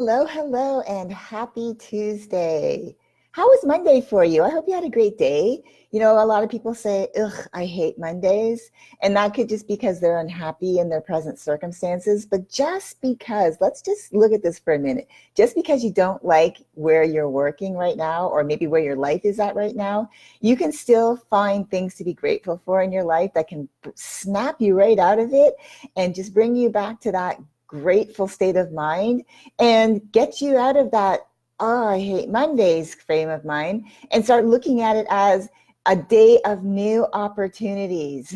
Hello, hello, and happy Tuesday. How was Monday for you? I hope you had a great day. You know, a lot of people say, ugh, I hate Mondays. And that could just because they're unhappy in their present circumstances. But just because, let's just look at this for a minute. Just because you don't like where you're working right now, or maybe where your life is at right now, you can still find things to be grateful for in your life that can snap you right out of it and just bring you back to that grateful state of mind and get you out of that, oh, I hate Mondays frame of mind and start looking at it as a day of new opportunities.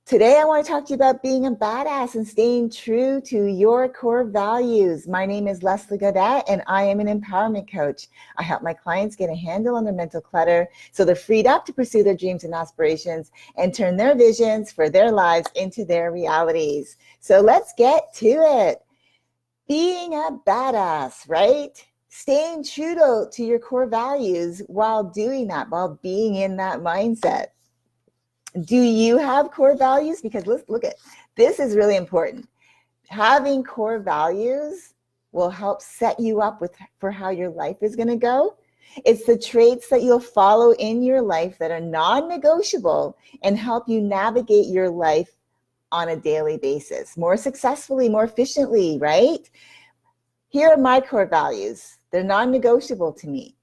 Today, I want to talk to you about being a badass and staying true to your core values. My name is Leslie Godet, and I am an empowerment coach. I help my clients get a handle on their mental clutter so they're freed up to pursue their dreams and aspirations and turn their visions for their lives into their realities. So let's get to it. Being a badass, right? Staying true to your core values while doing that, while being in that mindset. Do you have core values? Because let's look at this is really important. Having core values will help set you up for how your life is going to go. It's the traits that you'll follow in your life that are non-negotiable and help you navigate your life on a daily basis, more successfully, more efficiently, right? Here are my core values. They're non-negotiable to me.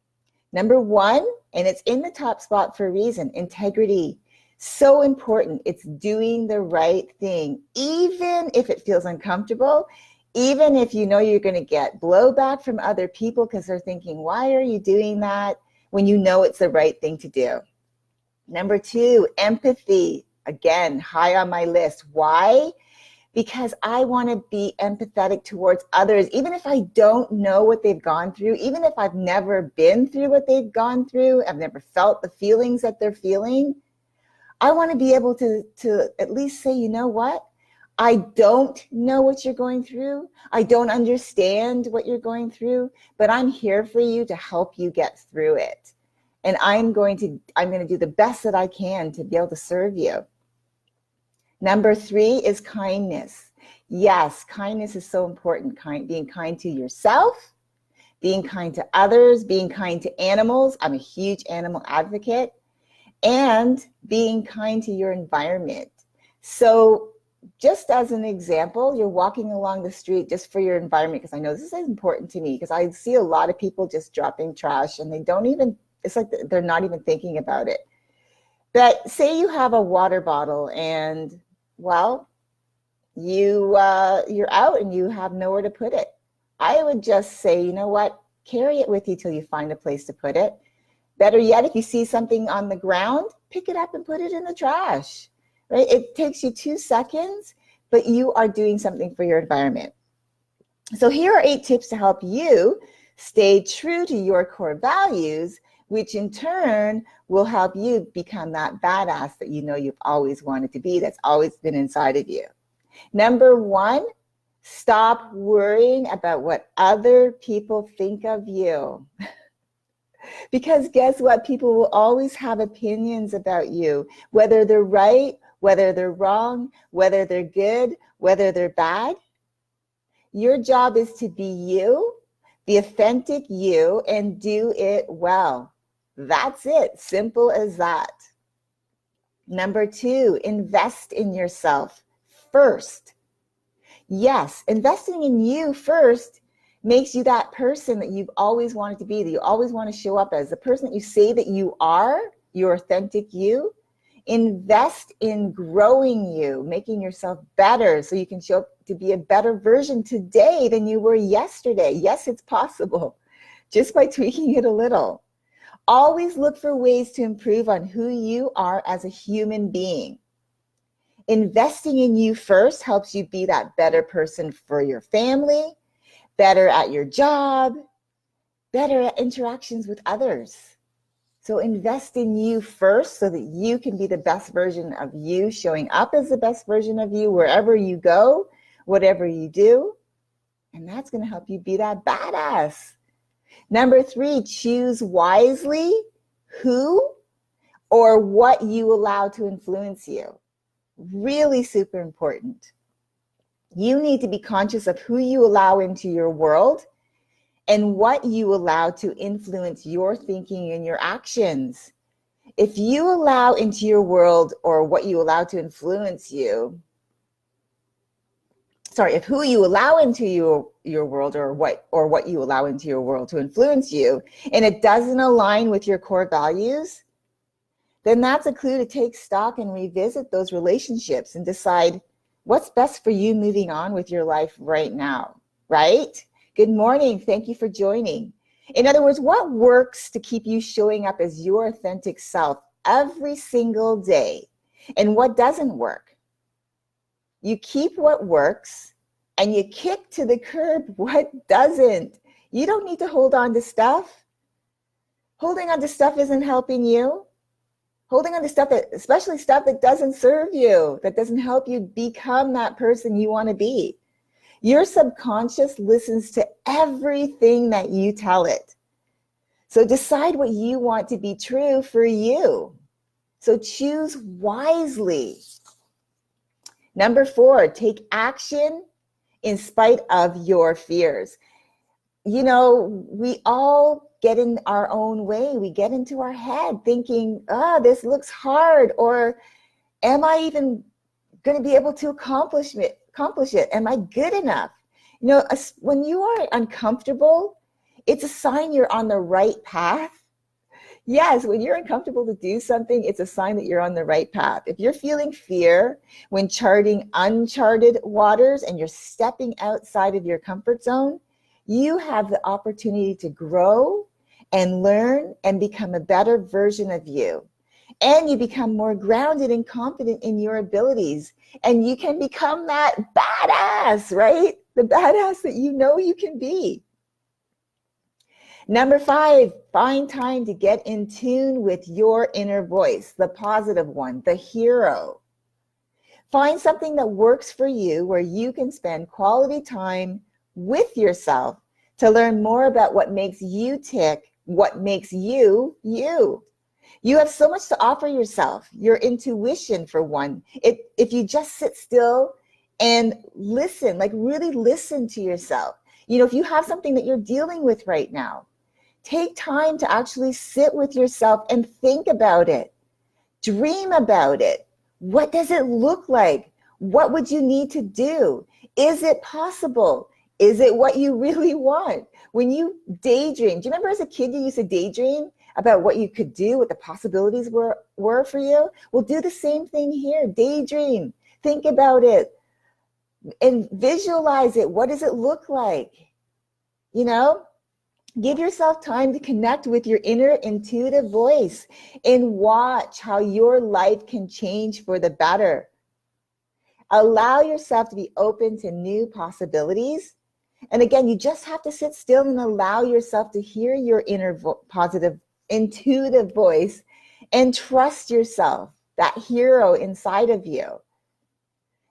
Number one, and it's in the top spot for a reason, integrity. So important. It's doing the right thing, even if it feels uncomfortable, even if you know you're going to get blowback from other people because they're thinking, why are you doing that when you know it's the right thing to do? Number two, empathy. Again, high on my list. Why? Because I want to be empathetic towards others, even if I don't know what they've gone through, even if I've never been through what they've gone through, I've never felt the feelings that they're feeling. I want to be able to at least say, you know what? I don't know what you're going through. I don't understand what you're going through, but I'm here for you to help you get through it. And I'm going to do the best that I can to be able to serve you. Number three is kindness. Yes, kindness is so important. Being kind to yourself, being kind to others, being kind to animals. I'm a huge animal advocate. And being kind to your environment. So just as an example, you're walking along the street just for your environment, because I know this is important to me, because I see a lot of people just dropping trash and they don't even, it's like they're not even thinking about it. But say you have a water bottle and, well, you're out and you have nowhere to put it. I would just say, you know what, carry it with you till you find a place to put it. Better yet, if you see something on the ground, pick it up and put it in the trash, right? It takes you 2 seconds, but you are doing something for your environment. So here are 8 tips to help you stay true to your core values, which in turn will help you become that badass that you know you've always wanted to be, that's always been inside of you. Number one, stop worrying about what other people think of you. Because guess what? People will always have opinions about you, whether they're right, whether they're wrong, whether they're good, whether they're bad. Your job is to be you, the authentic you, and do it well. That's it. Simple as that. Number two, invest in yourself first. Yes, investing in you first makes you that person that you've always wanted to be, that you always want to show up as, the person that you say that you are, your authentic you. Invest in growing you, making yourself better so you can show up to be a better version today than you were yesterday. Yes, it's possible, just by tweaking it a little. Always look for ways to improve on who you are as a human being. Investing in you first helps you be that better person for your family, better at your job, better at interactions with others. So invest in you first so that you can be the best version of you, showing up as the best version of you wherever you go, whatever you do. And that's going to help you be that badass. Number three, choose wisely who or what you allow to influence you. Really super important. You need to be conscious of who you allow into your world and what you allow to influence your thinking and your actions. If you allow into your world, or what you allow to influence you, if who you allow into your world, or what you allow into your world to influence you, and it doesn't align with your core values, then that's a clue to take stock and revisit those relationships and decide what's best for you moving on with your life right now, right? Good morning. Thank you for joining. In other words, what works to keep you showing up as your authentic self every single day, and what doesn't work? You keep what works and you kick to the curb what doesn't. You don't need to hold on to stuff. Holding on to stuff isn't helping you. Holding on to stuff especially stuff that doesn't serve you, that doesn't help you become that person you want to be. Your subconscious listens to everything that you tell it. So decide what you want to be true for you. So choose wisely. Number 4, take action in spite of your fears. You know, we all get in our own way. We get into our head thinking, this looks hard, or am I even going to be able to accomplish it? Am I good enough? You know, when you are uncomfortable, it's a sign you're on the right path. Yes, when you're uncomfortable to do something, it's a sign that you're on the right path. If you're feeling fear when charting uncharted waters and you're stepping outside of your comfort zone, you have the opportunity to grow and learn and become a better version of you. And you become more grounded and confident in your abilities. And you can become that badass, right? The badass that you know you can be. Number 5, find time to get in tune with your inner voice, the positive one, the hero. Find something that works for you where you can spend quality time with yourself to learn more about what makes you tick, what makes you, you. You have so much to offer yourself, your intuition for one. If you just sit still and listen, like really listen to yourself. You know, if you have something that you're dealing with right now, take time to actually sit with yourself and think about it. Dream about it. What does it look like? What would you need to do? Is it possible? Is it what you really want? When you daydream, do you remember as a kid you used to daydream about what you could do, what the possibilities were for you? Well, do the same thing here. Daydream. Think about it and visualize it. What does it look like? You know? Give yourself time to connect with your inner intuitive voice and watch how your life can change for the better. Allow yourself to be open to new possibilities. And again, you just have to sit still and allow yourself to hear your inner positive, intuitive voice and trust yourself, that hero inside of you.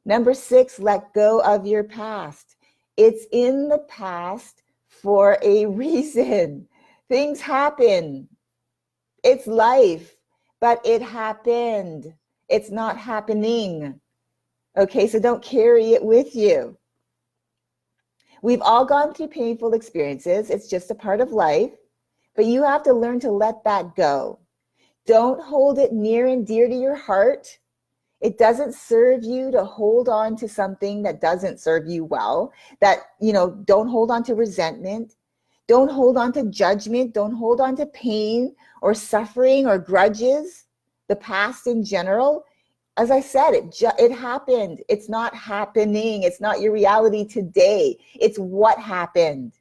Number 6, let go of your past. It's in the past for a reason. Things happen. It's life, but it happened. It's not happening. Okay, so don't carry it with you. We've all gone through painful experiences. It's just a part of life, but you have to learn to let that go. Don't hold it near and dear to your heart. It doesn't serve you to hold on to something that doesn't serve you well. Don't hold on to resentment. Don't hold on to judgment. Don't hold on to pain or suffering or grudges, the past in general. As I said, it happened. It's not happening. It's not your reality today. It's what happened.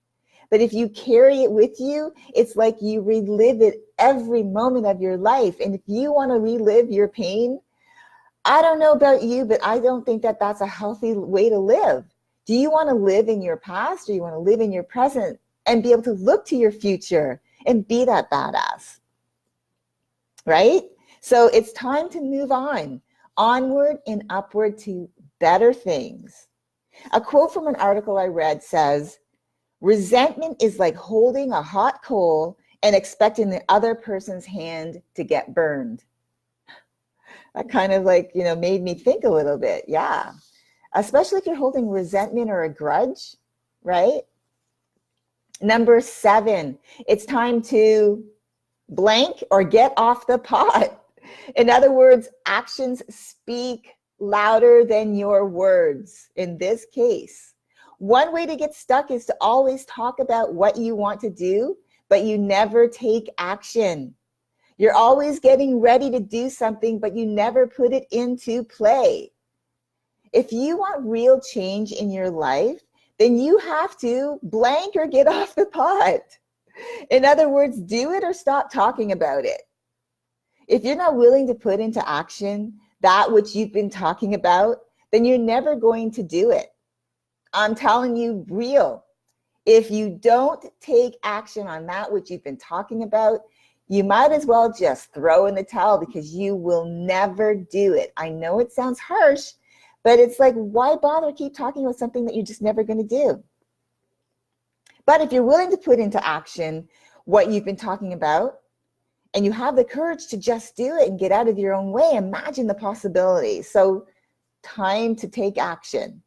But if you carry it with you, it's like you relive it every moment of your life. And if you want to relive your pain, I don't know about you, but I don't think that that's a healthy way to live. Do you want to live in your past, or you want to live in your present and be able to look to your future and be that badass? Right? So it's time to move on, onward and upward to better things. A quote from an article I read says, resentment is like holding a hot coal and expecting the other person's hand to get burned. That kind of made me think a little bit. Yeah. Especially if you're holding resentment or a grudge, right? Number 7, it's time to blank or get off the pot. In other words, actions speak louder than your words in this case. One way to get stuck is to always talk about what you want to do, but you never take action. You're always getting ready to do something, but you never put it into play. If you want real change in your life, then you have to blank or get off the pot. In other words, do it or stop talking about it. If you're not willing to put into action that which you've been talking about, then you're never going to do it. I'm telling you, real. If you don't take action on that which you've been talking about, you might as well just throw in the towel because you will never do it. I know it sounds harsh, but it's like, why bother keep talking about something that you're just never going to do? But if you're willing to put into action what you've been talking about, and you have the courage to just do it and get out of your own way, imagine the possibilities. So, time to take action.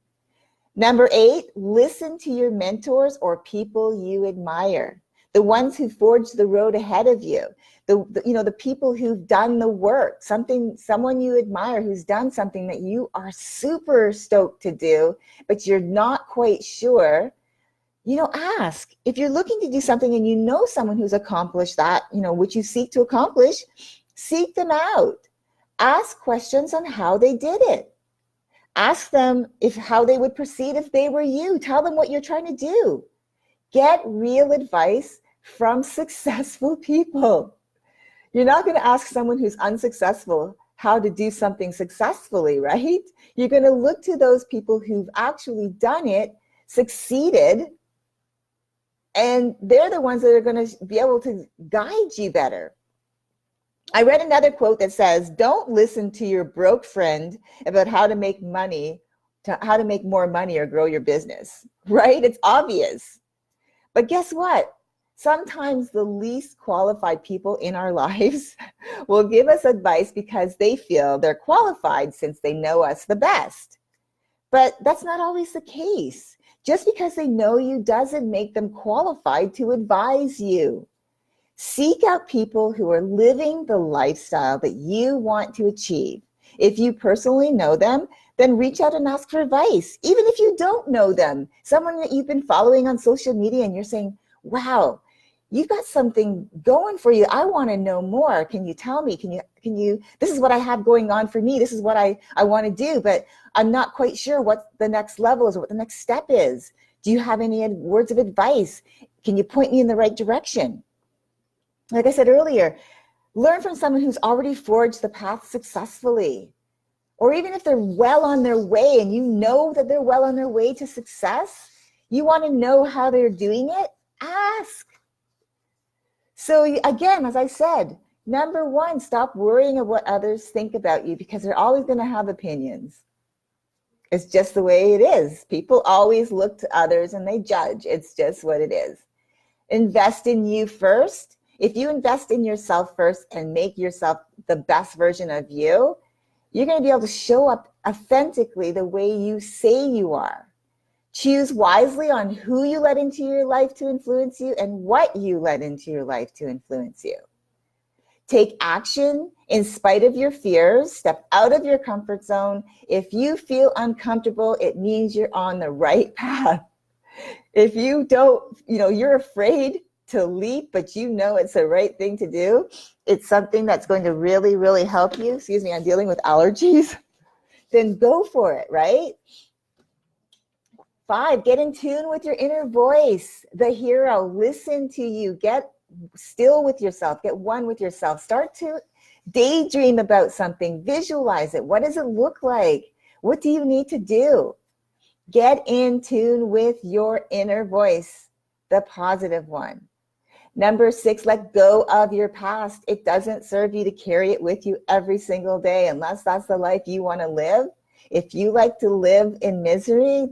Number 8, listen to your mentors or people you admire, the ones who forged the road ahead of you, the people who've done the work, someone you admire who's done something that you are super stoked to do, but you're not quite sure. Ask. If you're looking to do something and you know someone who's accomplished that, which you seek to accomplish, seek them out. Ask questions on how they did it. Ask them how they would proceed if they were you. Tell them what you're trying to do. Get real advice from successful people. You're not going to ask someone who's unsuccessful how to do something successfully, right? You're going to look to those people who've actually done it, succeeded, and they're the ones that are going to be able to guide you better. I read another quote that says, don't listen to your broke friend about how to make more money or grow your business, right? It's obvious. But guess what? Sometimes the least qualified people in our lives will give us advice because they feel they're qualified since they know us the best. But that's not always the case. Just because they know you doesn't make them qualified to advise you. Seek out people who are living the lifestyle that you want to achieve. If you personally know them, then reach out and ask for advice. Even if you don't know them, someone that you've been following on social media and you're saying, wow, you've got something going for you. I want to know more. Can you tell me? Can you, this is what I have going on for me. This is what I want to do, but I'm not quite sure what the next level is or what the next step is. Do you have any words of advice? Can you point me in the right direction? Like I said earlier, learn from someone who's already forged the path successfully. Or even if they're well on their way and you know that they're well on their way to success, you want to know how they're doing it, ask. So again, as I said, number 1, stop worrying of what others think about you because they're always going to have opinions. It's just the way it is. People always look to others and they judge. It's just what it is. Invest in you first. If you invest in yourself first and make yourself the best version of you, you're going to be able to show up authentically the way you say you are. Choose wisely on who you let into your life to influence you and what you let into your life to influence you. Take action in spite of your fears. Step out of your comfort zone. If you feel uncomfortable, it means you're on the right path. If you don't, you're afraid to leap, but it's the right thing to do. It's something that's going to really, really help you. Excuse me, I'm dealing with allergies. Then go for it, right? 5, get in tune with your inner voice, the hero. Listen to you. Get still with yourself. Get one with yourself. Start to daydream about something. Visualize it. What does it look like? What do you need to do? Get in tune with your inner voice, the positive one. Number 6, let go of your past. It doesn't serve you to carry it with you every single day unless that's the life you want to live. If you like to live in misery,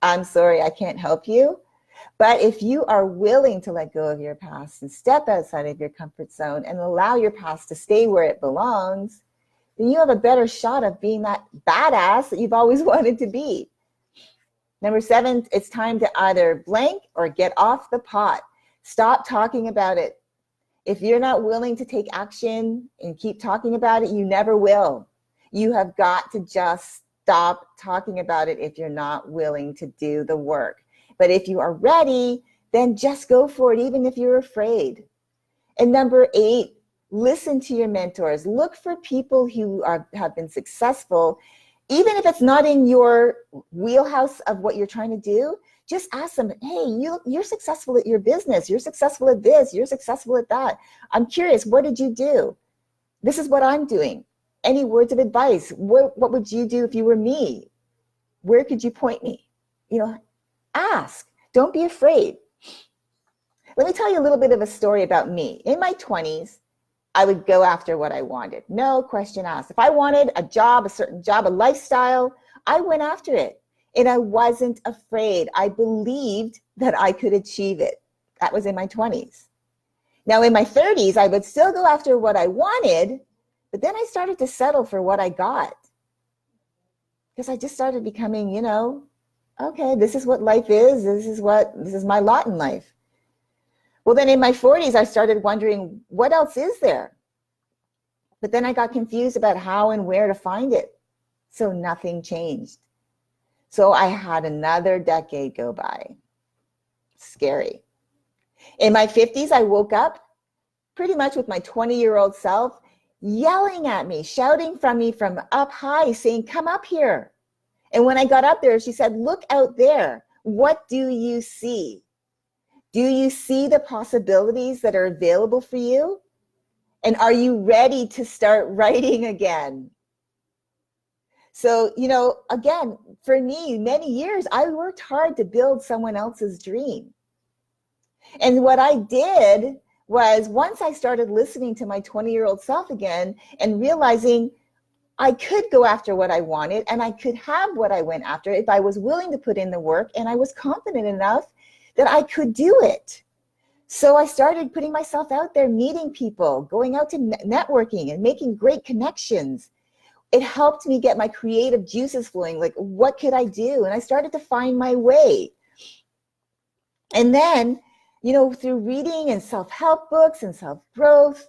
I'm sorry, I can't help you. But if you are willing to let go of your past and step outside of your comfort zone and allow your past to stay where it belongs, then you have a better shot of being that badass that you've always wanted to be. Number 7, it's time to either blank or get off the pot. Stop talking about it. If you're not willing to take action and keep talking about it, you never will. You have got to just stop talking about it if you're not willing to do the work. But if you are ready, then just go for it, even if you're afraid. And number 8, listen to your mentors. Look for people who have been successful. Even if it's not in your wheelhouse of what you're trying to do, just ask them, hey, you're successful at your business. You're successful at this. You're successful at that. I'm curious, what did you do? This is what I'm doing. Any words of advice? What would you do if you were me? Where could you point me? Ask. Don't be afraid. Let me tell you a little bit of a story about me. In my 20s, I would go after what I wanted. No question asked. If I wanted a job, a certain job, a lifestyle, I went after it. And I wasn't afraid. I believed that I could achieve it. That was in my 20s. Now in my 30s, I would still go after what I wanted, but then I started to settle for what I got. Because I just started becoming, okay, this is what life is. This is my lot in life. Well, then in my 40s, I started wondering, what else is there? But then I got confused about how and where to find it. So nothing changed. So I had another decade go by. Scary. In my 50s, I woke up pretty much with my 20-year-old self yelling at me, shouting from me from up high, saying, come up here. And when I got up there, she said, look out there. What do you see? Do you see the possibilities that are available for you? And are you ready to start writing again? So, again, for me, many years, I worked hard to build someone else's dream. And what I did was once I started listening to my 20-year-old self again and realizing I could go after what I wanted and I could have what I went after if I was willing to put in the work and I was confident enough that I could do it. So I started putting myself out there, meeting people, going out to networking and making great connections. It helped me get my creative juices flowing. Like, what could I do? And I started to find my way. And then, through reading and self-help books and self-growth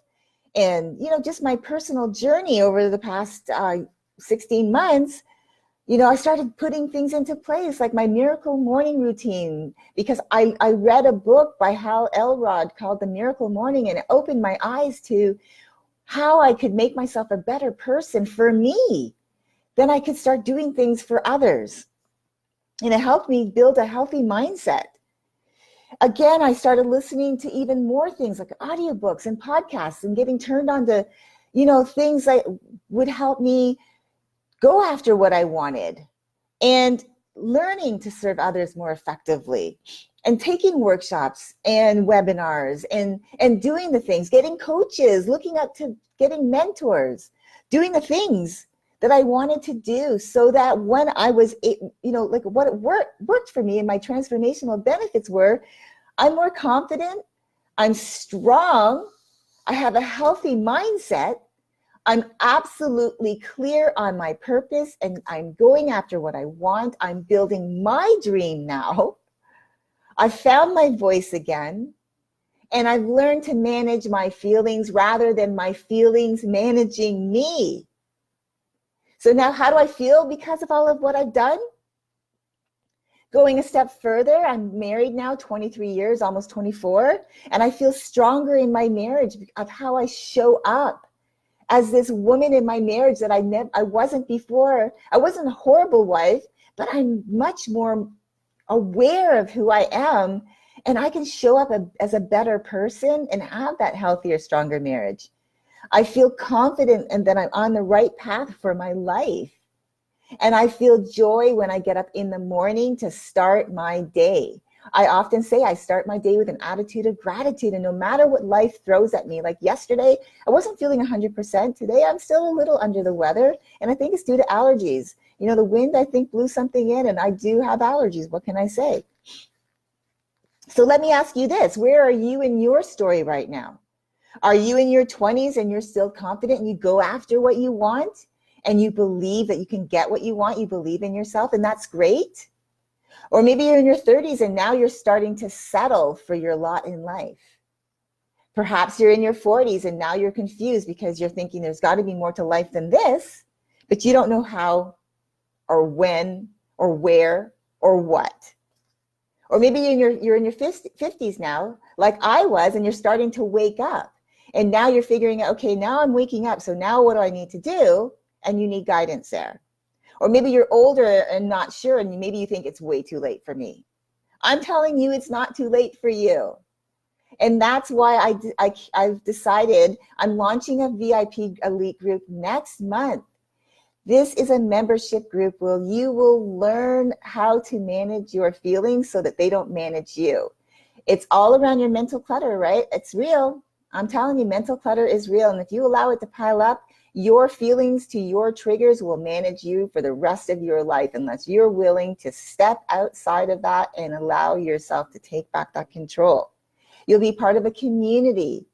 and, just my personal journey over the past 16 months, I started putting things into place, like my miracle morning routine, because I read a book by Hal Elrod called The Miracle Morning, and it opened my eyes to how I could make myself a better person for me. Then I could start doing things for others. And it helped me build a healthy mindset. Again, I started listening to even more things like audiobooks and podcasts and getting turned on to, things that would help me go after what I wanted and learning to serve others more effectively and taking workshops and webinars and doing the things, getting coaches, looking up to getting mentors, doing the things that I wanted to do so that when I was, what worked for me and my transformational benefits were, I'm more confident, I'm strong, I have a healthy mindset, I'm absolutely clear on my purpose and I'm going after what I want. I'm building my dream now. I found my voice again, and I've learned to manage my feelings rather than my feelings managing me. So now how do I feel because of all of what I've done? Going a step further, I'm married now 23 years, almost 24, and I feel stronger in my marriage of how I show up as this woman in my marriage that I wasn't before. I wasn't a horrible wife, but I'm much more aware of who I am, and I can show up as a better person and have that healthier, stronger marriage. I feel confident and that I'm on the right path for my life. And I feel joy when I get up in the morning to start my day. I often say I start my day with an attitude of gratitude, and no matter what life throws at me, like yesterday, I wasn't feeling 100%. Today, I'm still a little under the weather, and I think it's due to allergies. The wind, I think, blew something in, and I do have allergies. What can I say? So let me ask you this. Where are you in your story right now? Are you in your 20s and you're still confident and you go after what you want and you believe that you can get what you want? You believe in yourself, and that's great. Or maybe you're in your 30s and now you're starting to settle for your lot in life. Perhaps you're in your 40s and now you're confused because you're thinking there's got to be more to life than this, but you don't know how or when or where or what. Or maybe you're in your 50s now, like I was, and you're starting to wake up. And now you're figuring out, okay, now I'm waking up. So now what do I need to do? And you need guidance there. Or maybe you're older and not sure, and maybe you think it's way too late for me. I'm telling you, it's not too late for you. And that's why I've decided I'm launching a VIP elite group next month. This is a membership group where you will learn how to manage your feelings so that they don't manage you. It's all around your mental clutter, right? It's real. I'm telling you, mental clutter is real. And if you allow it to pile up, your feelings to your triggers will manage you for the rest of your life unless you're willing to step outside of that and allow yourself to take back that control. You'll be part of a community.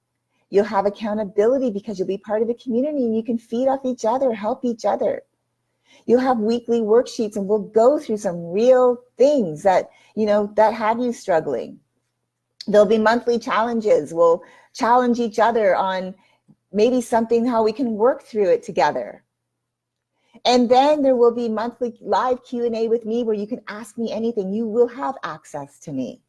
You'll have accountability because you'll be part of a community and you can feed off each other, help each other. You'll have weekly worksheets and we'll go through some real things that, that have you struggling. There'll be monthly challenges. We'll challenge each other on maybe something, how we can work through it together. And then there will be monthly live Q&A with me where you can ask me anything. You will have access to me.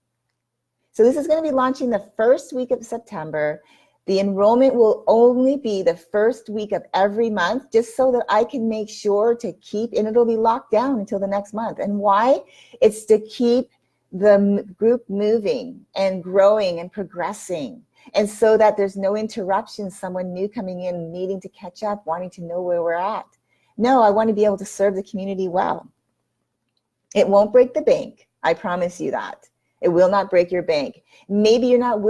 So this is going to be launching the first week of September. The enrollment will only be the first week of every month, just so that I can make sure to keep, and it'll be locked down until the next month. And why? It's to keep the group moving and growing and progressing. And so that there's no interruptions, someone new coming in, needing to catch up, wanting to know where we're at. No, I want to be able to serve the community well. It won't break the bank. I promise you that. It will not break your bank. Maybe you're not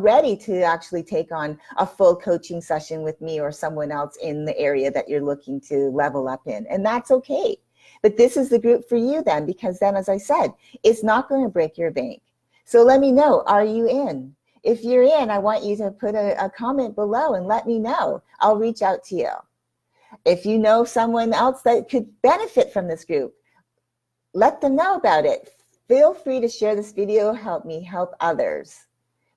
ready to actually take on a full coaching session with me or someone else in the area that you're looking to level up in. And that's okay. But this is the group for you then, because then, as I said, it's not going to break your bank. So let me know, are you in? If you're in, I want you to put a comment below and let me know. I'll reach out to you. If you know someone else that could benefit from this group, let them know about it. Feel free to share this video, help me help others,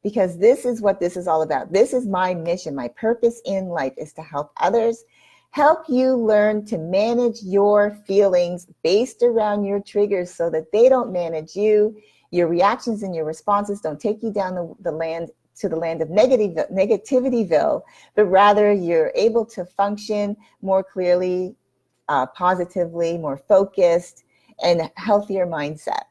because this is what this is all about. This is my mission. My purpose in life is to help others, help you learn to manage your feelings based around your triggers so that they don't manage you. Your reactions and your responses don't take you down the land to the land of negativityville, but rather you're able to function more clearly, positively, more focused, and healthier mindset.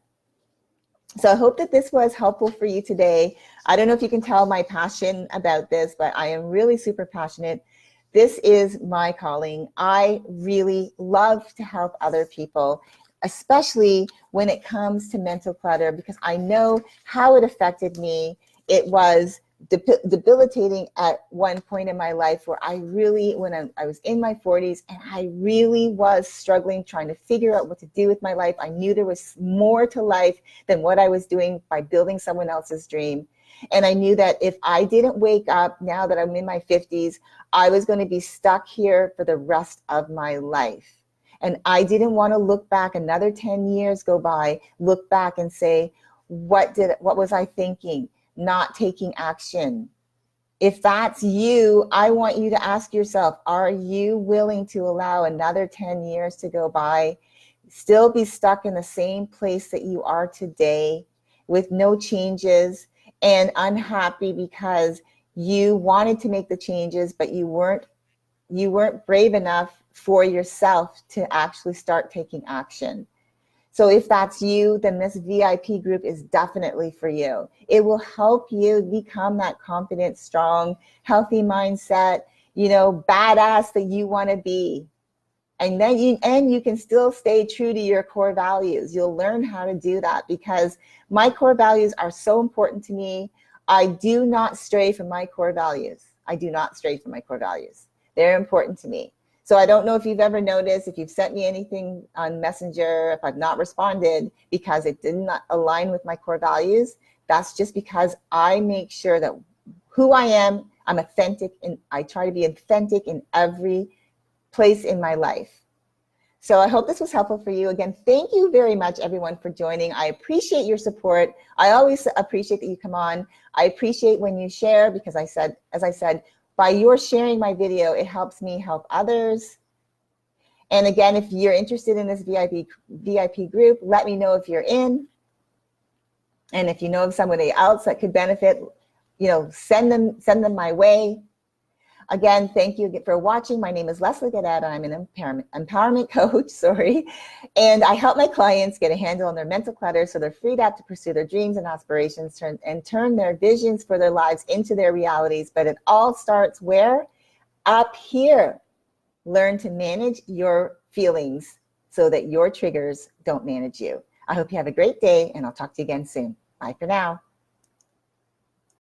So I hope that this was helpful for you today. I don't know if you can tell my passion about this, but I am really super passionate. This is my calling. I really love to help other people, especially when it comes to mental clutter, because I know how it affected me. It was debilitating at one point in my life where I really, when I was in my 40s, and I really was struggling, trying to figure out what to do with my life. I knew there was more to life than what I was doing by building someone else's dream. And I knew that if I didn't wake up now that I'm in my 50s, I was going to be stuck here for the rest of my life. And I didn't want to look back, another 10 years go by, look back and say, what was I thinking? Not taking action. If that's you, I want you to ask yourself, are you willing to allow another 10 years to go by, still be stuck in the same place that you are today with no changes and unhappy because you wanted to make the changes, but you weren't brave enough for yourself to actually start taking action? So if that's you, then this VIP group is definitely for you. It will help you become that confident, strong, healthy mindset, badass that you want to be. And then you can still stay true to your core values. You'll learn how to do that because my core values are so important to me. I do not stray from my core values. They're important to me. So I don't know if you've ever noticed, if you've sent me anything on Messenger, if I've not responded because it did not align with my core values. That's just because I make sure that who I am, I'm authentic, and I try to be authentic in every place in my life. So I hope this was helpful for you. Again, thank you very much, everyone, for joining. I appreciate your support. I always appreciate that you come on. I appreciate when you share, because as I said, by your sharing my video, it helps me help others. And again, if you're interested in this VIP group, let me know if you're in. And if you know of somebody else that could benefit, send them my way. Again, thank you for watching. My name is Leslie Gadet. I'm an empowerment coach, and I help my clients get a handle on their mental clutter so they're freed up to pursue their dreams and aspirations and turn their visions for their lives into their realities. But it all starts where? Up here. Learn to manage your feelings so that your triggers don't manage you. I hope you have a great day, and I'll talk to you again soon. Bye for now.